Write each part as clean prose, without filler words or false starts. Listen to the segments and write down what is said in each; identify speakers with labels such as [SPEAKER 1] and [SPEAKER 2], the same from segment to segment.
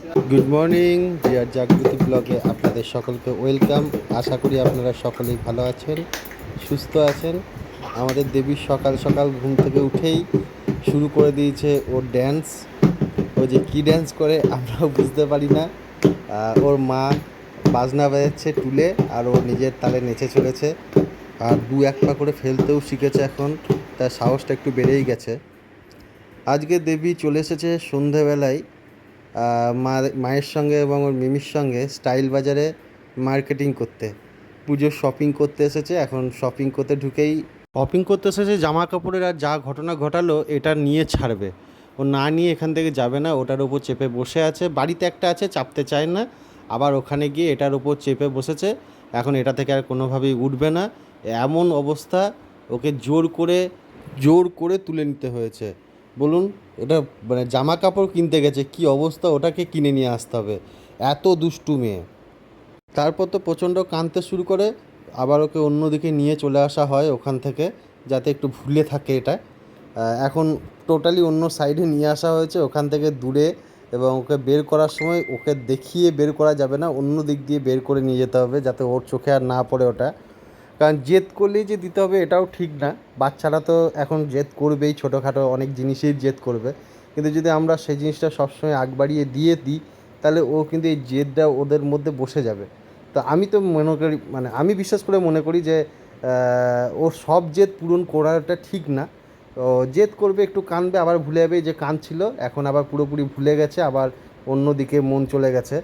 [SPEAKER 1] Good morning deer Jagriti ব্লগে আপনাদের সকলকে ওয়েলকাম। আশা করি আপনারা সকলেই ভালো আছেন, সুস্থ আছেন। আমাদের দেবী সকাল সকাল ঘুম থেকে উঠেই শুরু করে দিয়েছে ওর ড্যান্স। ও যে কী ড্যান্স করে আমরাও বুঝতে পারি না। ওর মা বাজনা বাজাচ্ছে টুলে, আর ও নিজের তালে নেচে চলেছে। আর দু এক পা করে ফেলতেও শিখেছে এখন, তার সাহসটা একটু বেড়েই গেছে। আজকে দেবী চলে এসেছে সন্ধেবেলায় মায়ের সঙ্গে এবং ওর মিমির সঙ্গে স্টাইল বাজারে মার্কেটিং করতে, পুজোর শপিং করতে এসেছে। এখন শপিং করতে ঢুকেই শপিং করতে এসেছে জামা কাপড়ের, আর যা ঘটনা ঘটালো এটা নিয়ে ছাড়বে। ও না নিয়ে এখান থেকে যাবে না, ওটার ওপর চেপে বসে আছে। বাড়িতে একটা আছে, চাপতে চায় না, আবার ওখানে গিয়ে এটার ওপর চেপে বসেছে। এখন এটা থেকে আর কোনোভাবেই উঠবে না, এমন অবস্থা। ওকে জোর করে তুলে নিতে হয়েছে। বলুন, এটা মানে জামা কাপড় কিনতে গেছে, কি অবস্থা, ওটাকে কিনে নিয়ে আসতে হবে। এত দুষ্টু মেয়ে। তারপর তো প্রচণ্ড কাঁদতে শুরু করে, আবার ওকে অন্যদিকে নিয়ে চলে আসা হয় ওখান থেকে, যাতে একটু ভুলে থাকে এটা। এখন টোটালি অন্য সাইডে নিয়ে আসা হয়েছে ওখান থেকে দূরে, এবং ওকে বের করার সময় ওকে দেখিয়ে বের করা যাবে না, অন্য দিক দিয়ে বের করে নিয়ে যেতে হবে যাতে ওর চোখে আর না পড়ে ওটা। কারণ জেদ করলেই যে দিতে হবে এটাও ঠিক না। বাচ্চারা তো এখন জেদ করবেই, ছোটোখাটো অনেক জিনিসেই জেদ করবে। কিন্তু যদি আমরা সেই জিনিসটা সবসময় আগ বাড়িয়ে দিয়ে দিই, তাহলে ও কিন্তু এই জেদটা ওদের মধ্যে বসে যাবে। তো আমি তো মনে করি, মানে আমি বিশ্বাস করে মনে করি যে ওর সব জেদ পূরণ করাটা ঠিক না। ও জেদ করবে, একটু কাঁদবে, আবার ভুলে যাবে যে কাঁদছিল, এখন আবার পুরোপুরি ভুলে গেছে, আবার অন্যদিকে মন চলে গেছে।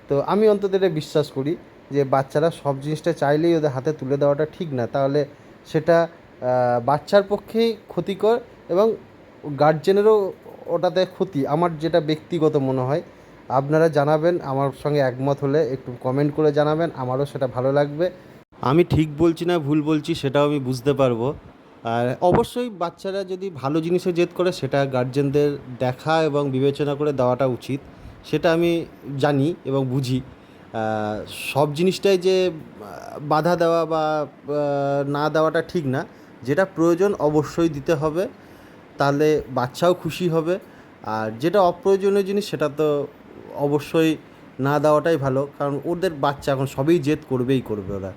[SPEAKER 1] তো আমি অন্তত এটা বিশ্বাস করি যে বাচ্চারা সব জিনিসটা চাইলেই ওদের হাতে তুলে দেওয়াটা ঠিক না। তাহলে সেটা বাচ্চার পক্ষেই ক্ষতিকর, এবং গার্জেনেরও ওটাতে ক্ষতি, আমার যেটা ব্যক্তিগত মনে হয়। আপনারা জানাবেন, আমার সঙ্গে একমত হলে একটু কমেন্ট করে জানাবেন, আমারও সেটা ভালো লাগবে। আমি ঠিক বলছি না ভুল বলছি সেটাও আমি বুঝতে পারবো। আর অবশ্যই বাচ্চারা যদি ভালো জিনিসে জেদ করে, সেটা গার্জেনদের দেখা এবং বিবেচনা করে দেওয়াটা উচিত, সেটা আমি জানি এবং বুঝি। সব জিনিসটাই যে বাধা দেওয়া বা না দেওয়াটা ঠিক না। যেটা প্রয়োজন অবশ্যই দিতে হবে, তাহলে বাচ্চাও খুশি হবে। আর যেটা অপ্রয়োজনীয় জিনিস সেটা তো অবশ্যই না দেওয়াটাই ভালো, কারণ ওদের বাচ্চা এখন সবই জেদ করবেই করবে ওরা।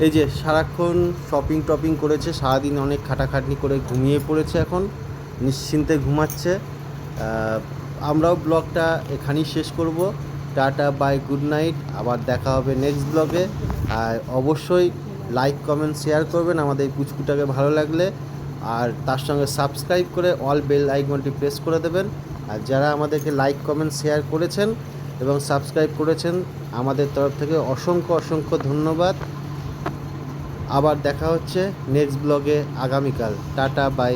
[SPEAKER 1] এই যে সারাক্ষণ শপিং টপিং করেছে, সারাদিন অনেক খাটাখাটনি করে ঘুমিয়ে পড়েছে, এখন নিশ্চিন্তে ঘুমাচ্ছে। আমরাও ব্লগটা এখানেই শেষ করব। Tata, bye, good night. আবার দেখা হবে নেক্সট ব্লগে। আর অবশ্যই লাইক কমেন্ট শেয়ার করবেন আমাদের এই পুচকুটাকে ভালো লাগলে, আর তার সঙ্গে সাবস্ক্রাইব করে অল বেল আইকনটি প্রেস করে দেবেন। আর যারা আমাদেরকে লাইক কমেন্ট শেয়ার করেছেন এবং সাবস্ক্রাইব করেছেন, আমাদের তরফ থেকে অসংখ্য অসংখ্য ধন্যবাদ। আবার দেখা হচ্ছে নেক্সট ব্লগে আগামীকাল। Tata, by.